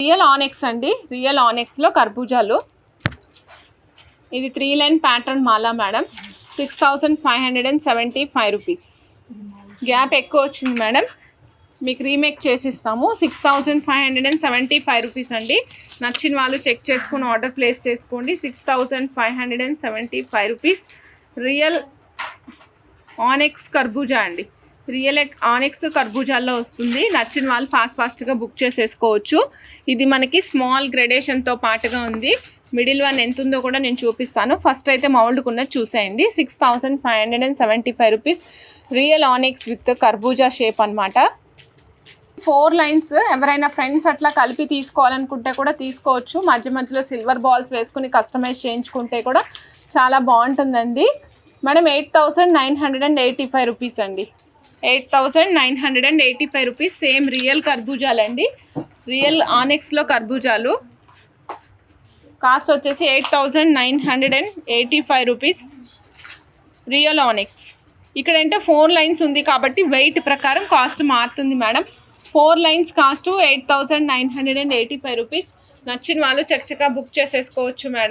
Real ఆనెక్స్ అండి, real ఆనెక్స్లో కర్బూజాలు. ఇది 3 లైన్ ప్యాటర్న్ మాలా మేడం. 6575 రూపీస్. గ్యాప్ ఎక్కువ వచ్చింది మేడం, మీకు రీమేక్ చేసిస్తాము. 6575 రూపీస్ అండి. నచ్చిన వాళ్ళు చెక్ చేసుకుని ఆర్డర్ ప్లేస్ చేసుకోండి. 6575 రూపీస్. రియల్ ఆనెక్స్ కర్బూజా అండి, రియల్ ఆనెక్స్ కర్బూజాల్లో వస్తుంది. నచ్చిన వాళ్ళు ఫాస్ట్గా బుక్ చేసేసుకోవచ్చు. ఇది మనకి స్మాల్ గ్రేడేషన్తో పాటుగా ఉంది. మిడిల్ వన్ ఎంత ఉందో కూడా నేను చూపిస్తాను. ఫస్ట్ అయితే మౌల్డ్కు ఉన్నది చూసేయండి. 6575 రూపీస్. రియల్ ఆనెక్స్ విత్ కర్బూజా షేప్ అనమాట. 4 లైన్స్. ఎవరైనా ఫ్రెండ్స్ అట్లా కలిపి తీసుకోవాలనుకుంటే కూడా తీసుకోవచ్చు. మధ్యలో సిల్వర్ బాల్స్ వేసుకుని కస్టమైజ్ చేయించుకుంటే కూడా చాలా బాగుంటుందండి మేడం. 8985 రూపీస్ అండి. 8985 రూపీస్. సేమ్ రియల్ కర్బూజాలండి, రియల్ ఆనెక్స్లో కర్బూజాలు. కాస్ట్ వచ్చేసి 8985 రూపీస్. రియల్ ఆనెక్స్. ఇక్కడ అంటే 4 లైన్స్ ఉంది కాబట్టి వెయిట్ ప్రకారం కాస్ట్ మారుతుంది మేడం. 4 lines cost 8985 rupees. నచ్చిన వాళ్ళు చక్కగా బుక్ చేసేసుకోవచ్చు మేడం.